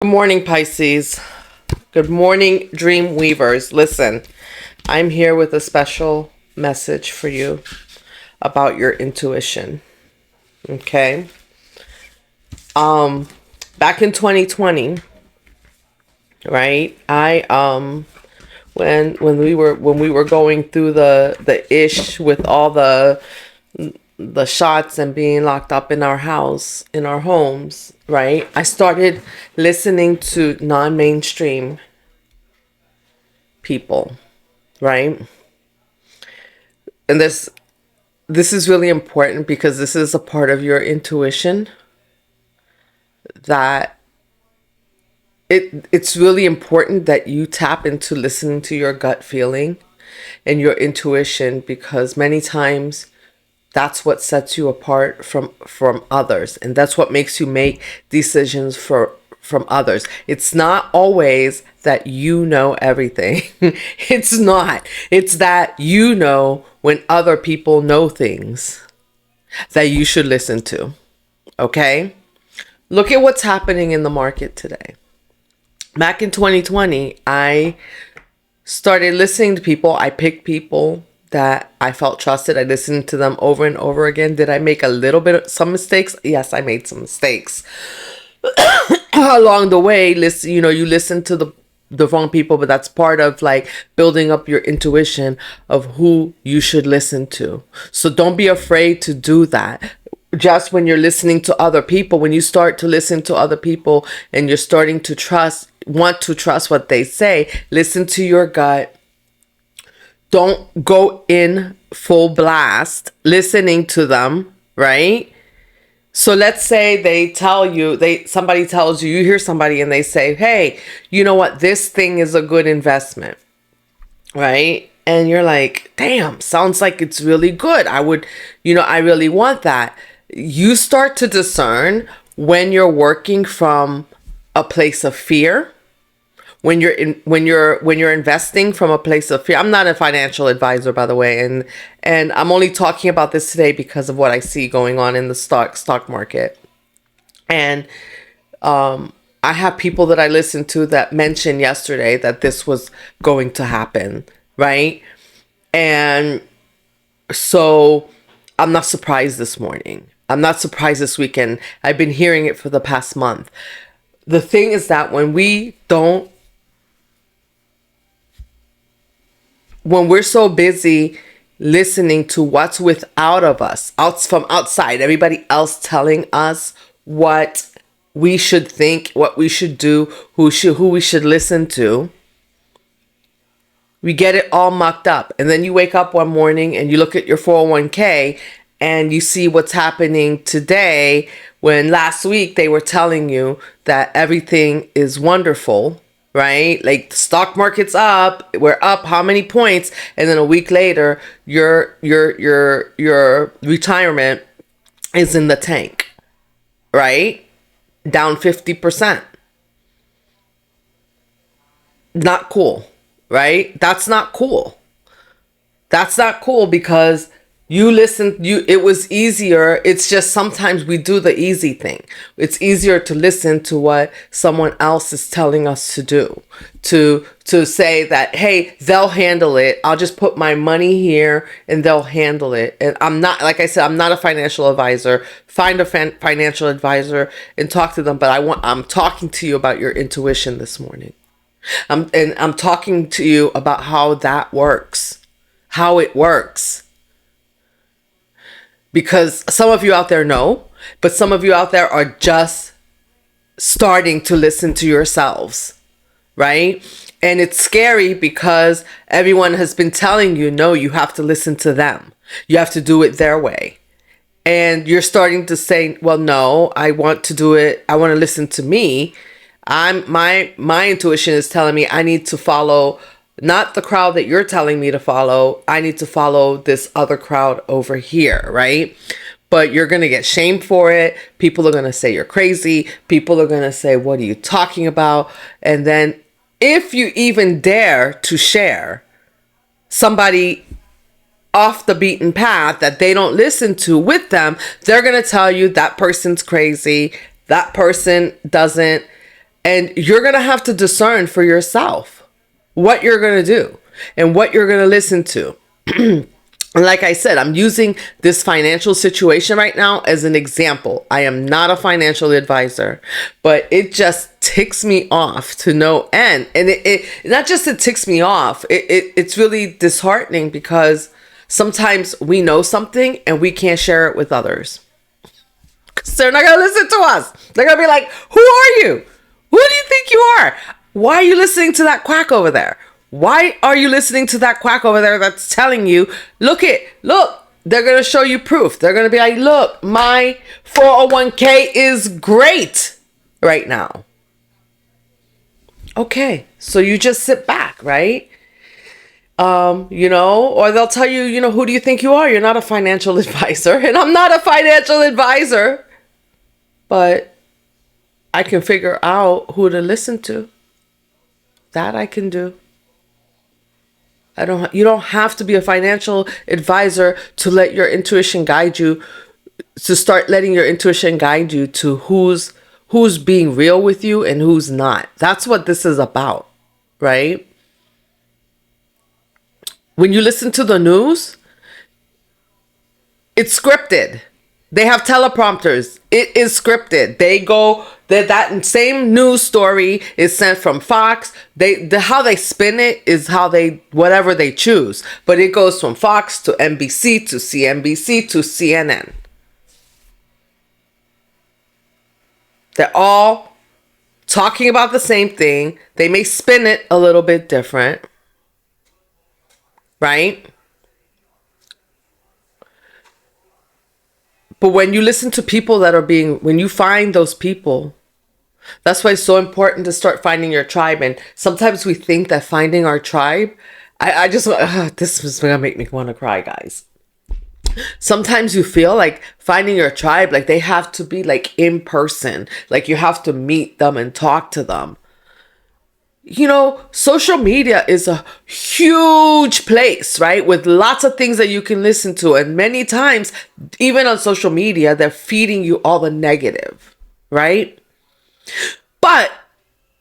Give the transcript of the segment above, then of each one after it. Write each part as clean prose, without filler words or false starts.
Good morning, Pisces. Good morning, Dream Weavers. Listen, I'm here with a special message for you about your intuition. Okay? Back in 2020, right? When we were going through the ish with all the shots and being locked up in our house, in our homes, right? I started listening to non-mainstream people, right? And this is really important because this is a part of your intuition that it's really important that you tap into listening to your gut feeling and your intuition, because many times that's what sets you apart from others, and that's what makes you make decisions from others. It's not always that you know everything. It's not. It's that you know when other people know things that you should listen to. Okay? Look at what's happening in the market today. Back in 2020, I started listening to people. I picked people that I felt trusted. I listened to them over and over again. Did I make a little bit of some mistakes? Yes, I made some mistakes along the way. Listen, you listen to the wrong people, but that's part of like building up your intuition of who you should listen to. So don't be afraid to do that. Just when you're listening to other people, when you start to listen to other people and you're starting to want to trust what they say, listen to your gut. Don't go in full blast listening to them, right? So let's say somebody tells you, you hear somebody and they say, hey, you know what? This thing is a good investment, right? And you're like, damn, sounds like it's really good. I really want that. You start to discern when you're working from a place of fear, when you're investing from a place of fear. I'm not a financial advisor, by the way, and I'm only talking about this today because of what I see going on in the stock market. And I have people that I listened to that mentioned yesterday that this was going to happen, right? And so I'm not surprised this morning. I'm not surprised this weekend. I've been hearing it for the past month. The thing is that when we're so busy listening to what's without of us, from outside, everybody else telling us what we should think, what we should do, who we should listen to, we get it all mucked up. And then you wake up one morning and you look at your 401k and you see what's happening today, when last week they were telling you that everything is wonderful, right? Like the stock market's up, we're up how many points, and then a week later your retirement is in the tank, right? Down 50%. Not cool, right? That's not cool. That's not cool because it was easier. It's just sometimes we do the easy thing. It's easier to listen to what someone else is telling us to do, to say that, hey, they'll handle it. I'll just put my money here and they'll handle it. And I'm not, like I said, I'm not a financial advisor. Find a financial advisor and talk to them. But I'm talking to you about your intuition this morning. I'm talking to you about how that works, how it works. Because some of you out there know, but some of you out there are just starting to listen to yourselves, right? And it's scary because everyone has been telling you, no, you have to listen to them. You have to do it their way. And you're starting to say, well, no, I want to do it. I want to listen to me. My intuition is telling me I need to follow not the crowd that you're telling me to follow. I need to follow this other crowd over here, right? But you're going to get shamed for it. People are going to say you're crazy. People are going to say, what are you talking about? And then if you even dare to share somebody off the beaten path that they don't listen to with them, they're going to tell you that person's crazy. That person doesn't And you're going to have to discern for yourself what you're going to do and what you're going to listen to. Like I said, I'm using this financial situation right now as an example. I am not a financial advisor, but it just ticks me off to no end. And it not just it ticks me off, it's really disheartening because sometimes we know something and we can't share it with others. Because they're not going to listen to us. They're going to be like, who are you? Who do you think you are? Why are you listening to that quack over there? Why are you listening to that quack over there that's telling you, look, they're going to show you proof. They're going to be like, look, my 401k is great right now. Okay, so you just sit back, right? Or they'll tell you, who do you think you are? You're not a financial advisor. And I'm not a financial advisor, but I can figure out who to listen to. That I can do. You don't have to be a financial advisor to let your intuition guide you, to start letting your intuition guide you to who's being real with you and who's not. That's what this is about, right? When you listen to the news, it's scripted. They have teleprompters. It is scripted. That same news story is sent from Fox. How they spin it is whatever they choose. But it goes from Fox to NBC to CNBC to CNN. They're all talking about the same thing. They may spin it a little bit different. Right? But when you listen to people when you find those people, that's why it's so important to start finding your tribe. And sometimes we think that finding our tribe, this is going to make me want to cry, guys. Sometimes you feel like finding your tribe, like they have to be like in person, like you have to meet them and talk to them. Social media is a huge place, right? With lots of things that you can listen to. And many times, even on social media, they're feeding you all the negative, right? But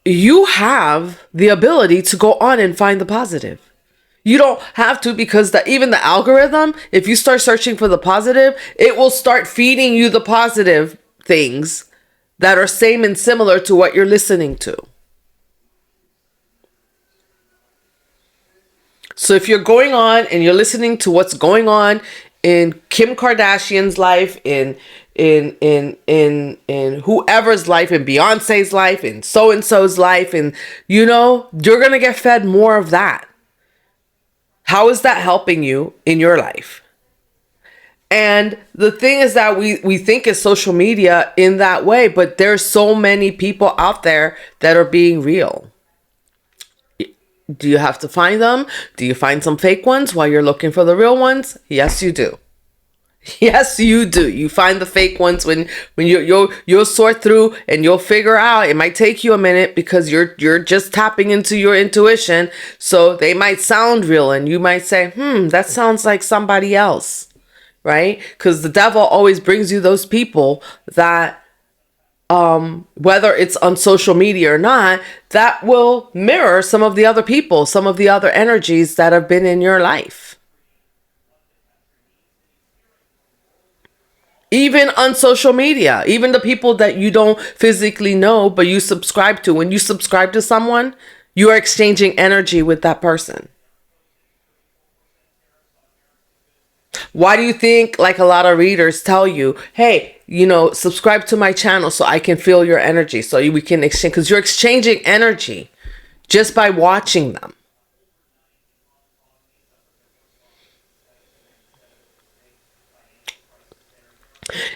you have the ability to go on and find the positive. You don't have to, because even the algorithm, if you start searching for the positive, it will start feeding you the positive things that are same and similar to what you're listening to. So if you're going on and you're listening to what's going on in Kim Kardashian's life, in whoever's life, in Beyonce's life, in so-and-so's life, and you're going to get fed more of that. How is that helping you in your life? And the thing is that we think of social media in that way, but there's so many people out there that are being real. Do you have to find them? Do you find some fake ones while you're looking for the real ones? Yes, you do. Yes, you do. You find the fake ones when you'll sort through and you'll figure out. It might take you a minute because you're just tapping into your intuition. So they might sound real and you might say, that sounds like somebody else, right? Because the devil always brings you those people that whether it's on social media or not, that will mirror some of the other people, some of the other energies that have been in your life. Even on social media, even the people that you don't physically know, but you subscribe to. When you subscribe to someone, you are exchanging energy with that person. Why do you think, like a lot of readers tell you, hey, subscribe to my channel so I can feel your energy, so we can exchange, because you're exchanging energy just by watching them.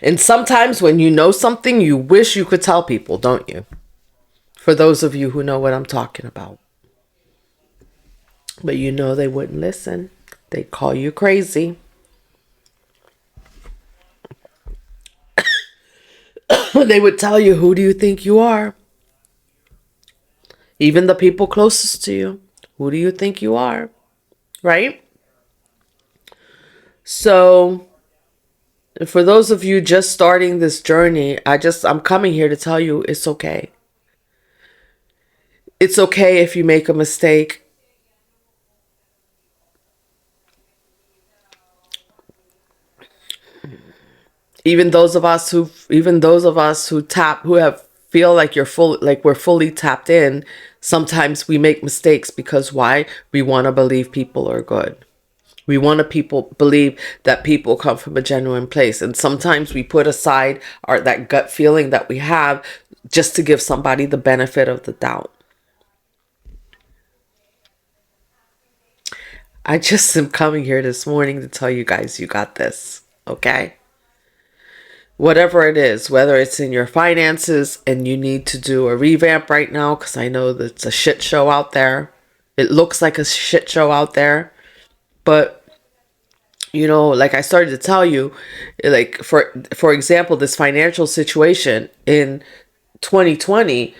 And sometimes when you know something, you wish you could tell people, don't you? For those of you who know what I'm talking about. But they wouldn't listen. They'd call you crazy. They would tell you, who do you think you are? Even the people closest to you. Who do you think you are? Right? So, for those of you just starting this journey, I'm coming here to tell you it's okay. It's okay if you make a mistake. Even those of us who have feel like we're fully tapped in, sometimes we make mistakes because why? We want to believe people are good. We want to people believe that people come from a genuine place. And sometimes we put aside that gut feeling that we have just to give somebody the benefit of the doubt. I just am coming here this morning to tell you guys you got this. Okay? Whatever it is, whether it's in your finances and you need to do a revamp right now, because I know that it's a shit show out there. It looks like a shit show out there. But, like I started to tell you, like for example, this financial situation in 2020,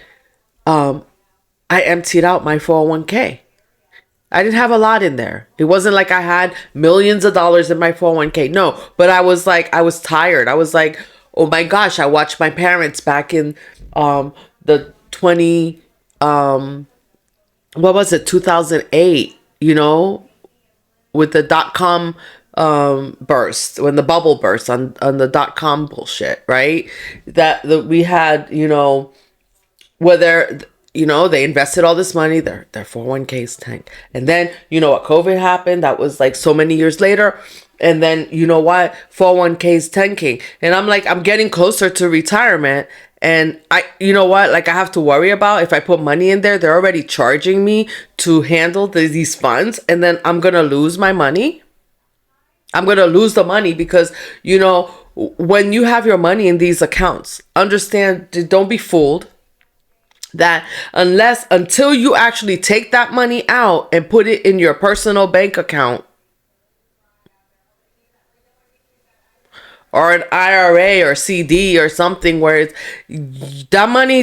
I emptied out my 401k. I didn't have a lot in there. It wasn't like I had millions of dollars in my 401k. No, but I was tired. I was like, oh my gosh, I watched my parents back in the 2008, with the dot-com burst, when the bubble burst on the dot-com bullshit, right? That we had, whether they invested all this money, their 401ks tanked. And then what, COVID happened. That was like so many years later. And then 401ks tanking. And I'm like, I'm getting closer to retirement. And I have to worry about if I put money in there, they're already charging me to handle these funds. And then I'm going to lose my money. I'm going to lose the money because, when you have your money in these accounts, understand, don't be fooled that until you actually take that money out and put it in your personal bank account or an IRA or CD or something where that money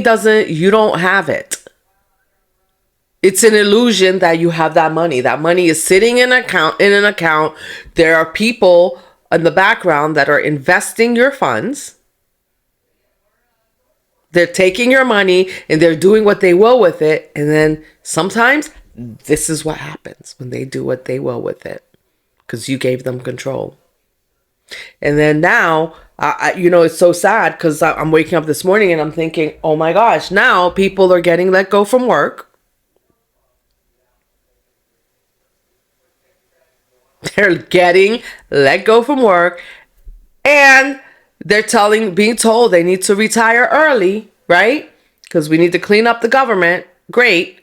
you don't have it. It's an illusion that you have that money. That money is sitting in an account. There are people in the background that are investing your funds. They're taking your money and they're doing what they will with it. And then sometimes this is what happens when they do what they will with it, because you gave them control. And then now, it's so sad because I'm waking up this morning and I'm thinking, oh my gosh, now people are getting let go from work. They're getting let go from work and they're being told they need to retire early, right? Because we need to clean up the government. Great.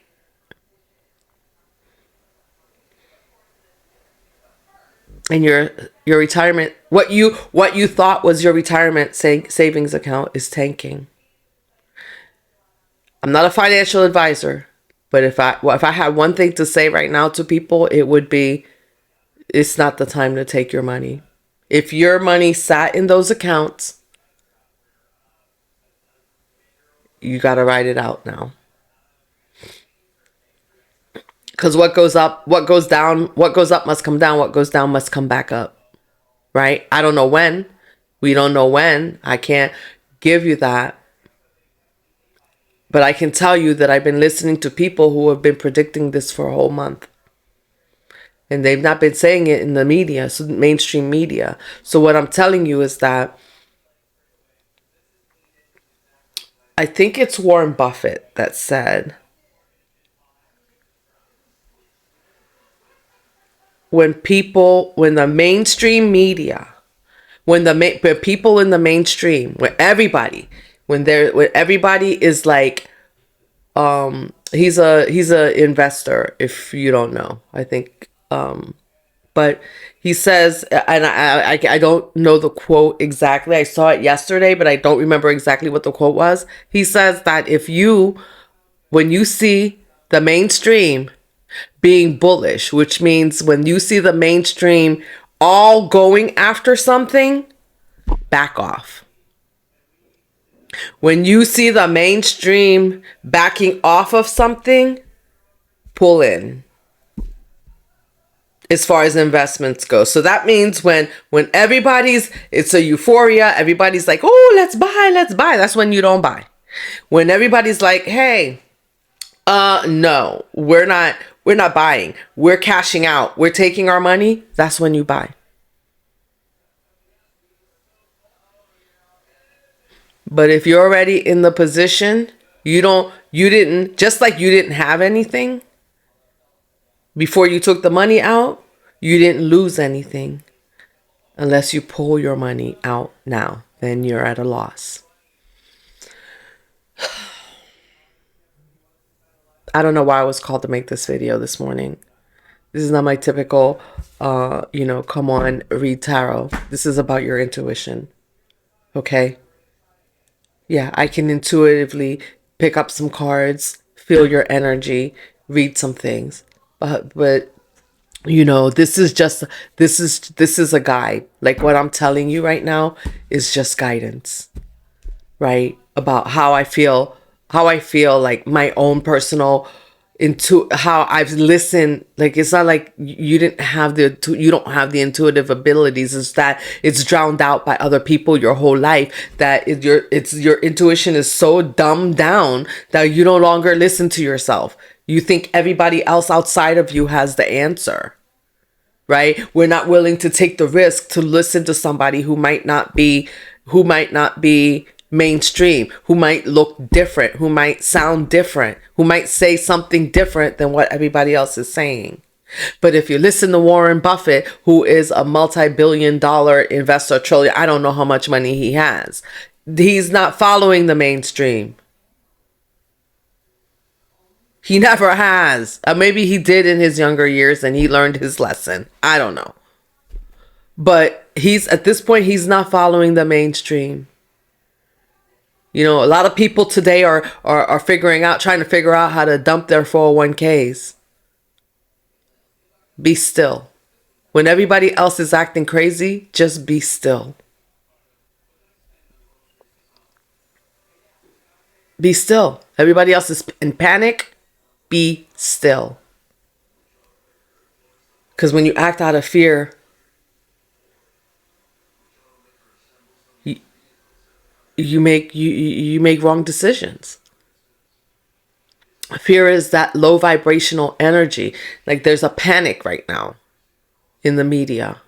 And your retirement, what you thought was your retirement savings account is tanking. I'm not a financial advisor, but if I had one thing to say right now to people, it would be, it's not the time to take your money. If your money sat in those accounts, you got to write it out now. Because what goes up, what goes down, what goes up must come down, what goes down must come back up. Right? I don't know when. We don't know when. I can't give you that. But I can tell you that I've been listening to people who have been predicting this for a whole month. And they've not been saying it in the media, so mainstream media. So what I'm telling you is that I think it's Warren Buffett that said, when the mainstream media, when people in the mainstream, when everybody is like, he's a investor, if you don't know, I think. But he says, and I don't know the quote exactly. I saw it yesterday, but I don't remember exactly what the quote was. He says that when you see the mainstream being bullish, which means when you see the mainstream all going after something, back off. When you see the mainstream backing off of something, pull in. As far as investments go. So that means when it's a euphoria, everybody's like, oh, let's buy. That's when you don't buy. When everybody's like, hey, No, we're not buying. We're cashing out. We're taking our money. That's when you buy. But if you're already in the position, you didn't, just like you didn't have anything before you took the money out, you didn't lose anything unless you pull your money out now. Then you're at a loss. I don't know why I was called to make this video this morning. This is not my typical, come on, read tarot. This is about your intuition. Okay? Yeah, I can intuitively pick up some cards, feel your energy, read some things. But this is a guide. Like what I'm telling you right now is just guidance, right? About how I feel like my own personal into how I've listened. Like it's not like you don't have the intuitive abilities. It's that it's drowned out by other people your whole life, that your intuition is so dumbed down that you no longer listen to yourself. You think everybody else outside of you has the answer, right? We're not willing to take the risk to listen to somebody who might not be mainstream, who might look different, who might sound different, who might say something different than what everybody else is saying. But if you listen to Warren Buffett, who is a multi-billion-dollar investor, trillion, I don't know how much money he has. He's not following the mainstream. He never has. Maybe he did in his younger years and he learned his lesson. I don't know. But at this point, he's not following the mainstream. A lot of people today are trying to figure out how to dump their 401ks. Be still. When everybody else is acting crazy, just be still. Be still. Everybody else is in panic. Be still. Because when you act out of fear, you make wrong decisions. Fear is that low vibrational energy. Like there's a panic right now in the media.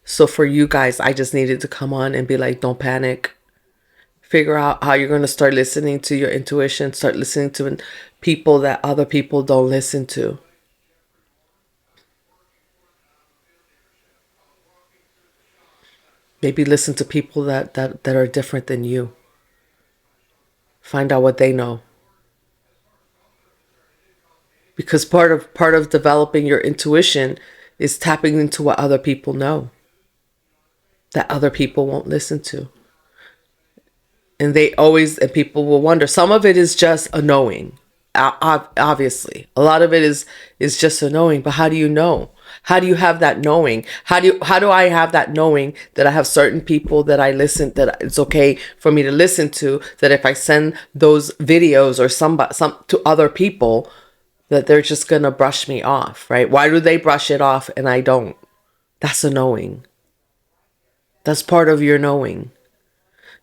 So for you guys, I just needed to come on and be like, don't panic. Figure out how you're going to start listening to your intuition. Start listening to people that other people don't listen to. Maybe listen to people that are different than you. Find out what they know. Because part of developing your intuition is tapping into what other people know that other people won't listen to. And people will wonder. Some of it is just a knowing. Obviously, a lot of it is just a knowing. But how do you know? How do you have that knowing? How do I have that knowing that I have certain people that that it's okay for me to listen to? That if I send those videos or some to other people, that they're just gonna brush me off, right? Why do they brush it off and I don't? That's a knowing. That's part of your knowing.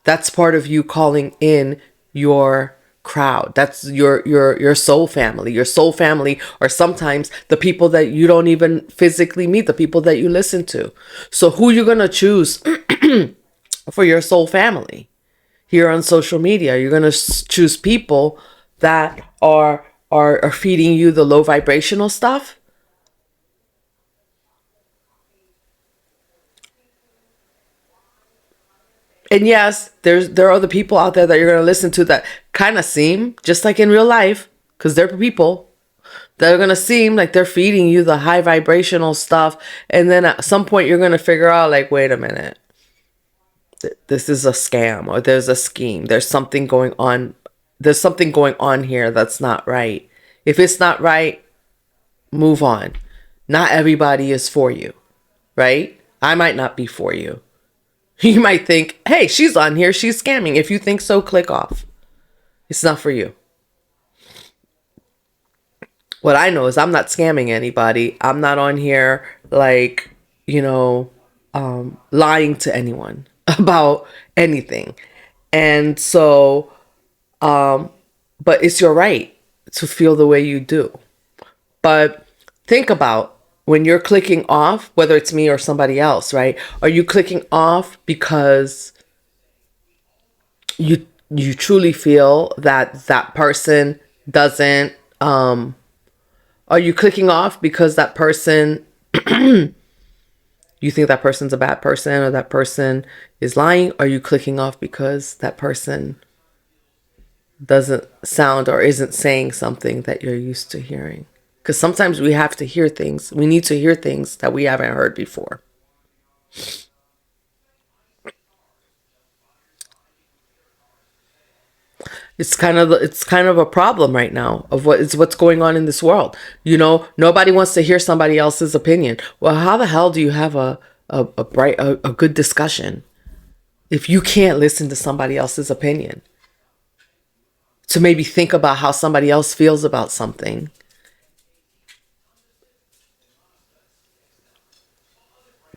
That's part of you calling in your crowd. That's your soul family. Your soul family are sometimes the people that you don't even physically meet, the people that you listen to. So who you're going to choose for your soul family here on social media? You're going to choose people that are feeding you the low vibrational stuff. And yes, there are other people out there that you're going to listen to that kind of seem just like in real life, because they're people that are going to seem like they're feeding you the high vibrational stuff. And then at some point you're going to figure out like, wait a minute, this is a scam, or there's a scheme. There's something going on. There's something going on here that's not right. If it's not right, move on. Not everybody is for you, right? I might not be for you. You might think, hey, she's on here, she's scamming. If you think so, click off. It's not for you. What I know is I'm not scamming anybody. I'm not on here like, lying to anyone about anything. And so, but it's your right. to feel the way you do. But think about when you're clicking off, whether it's me or somebody else, right? Are you clicking off because you truly feel that that person doesn't are you clicking off because that person you think that person's a bad person or that person is lying? Are you clicking off because that person doesn't sound or isn't saying something that you're used to hearing? Because sometimes we have to hear things. We need to hear things that we haven't heard before. It's kind of a problem right now of what's going on in this world. Nobody wants to hear somebody else's opinion. Well, how the hell do you have a good discussion if you can't listen to somebody else's opinion? To maybe think about how somebody else feels about something,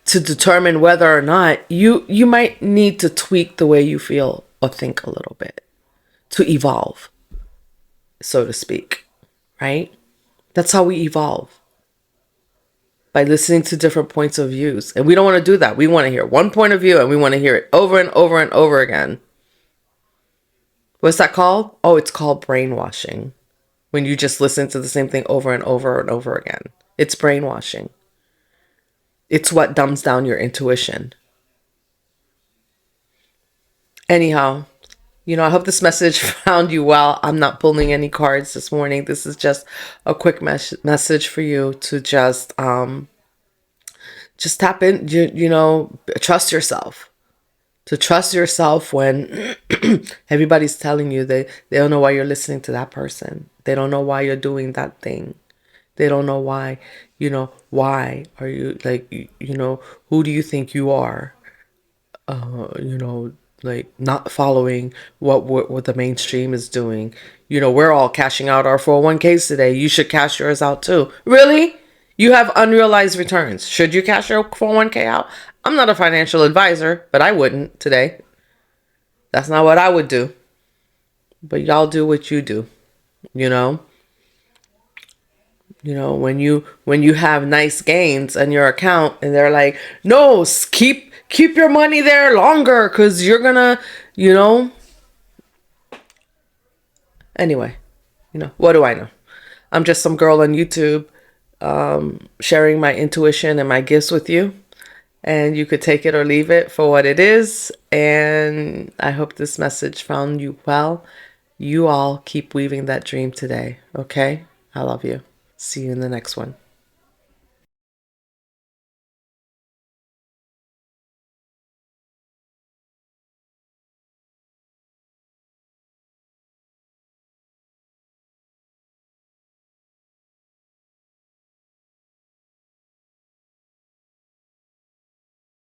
to determine whether or not you might need to tweak the way you feel or think a little bit to evolve, so to speak, right? That's how we evolve, by listening to different points of views. And we don't want to do that. We want to hear one point of view and we want to hear it over and over and over again. What's that called? Oh, it's called brainwashing. When you just listen to the same thing over and over and over again. It's brainwashing. It's what dumbs down your intuition. Anyhow, I hope this message found you well. I'm not pulling any cards this morning. This is just a quick message for you to just tap in, trust yourself. To trust yourself when everybody's telling you they don't know why you're listening to that person. They don't know why you're doing that thing. They don't know why, why are you who do you think you are? Like not following what the mainstream is doing. We're all cashing out our 401ks today. You should cash yours out too. Really? You have unrealized returns. Should you cash your 401k out? I'm not a financial advisor, but I wouldn't today. That's not what I would do. But y'all do what you do. You know? When you have nice gains on your account and they're like, "No, keep your money there longer cuz you're going to, Anyway, what do I know? I'm just some girl on YouTube sharing my intuition and my gifts with you. And you could take it or leave it for what it is. And I hope this message found you well. You all keep weaving that dream today. Okay? I love you. See you in the next one.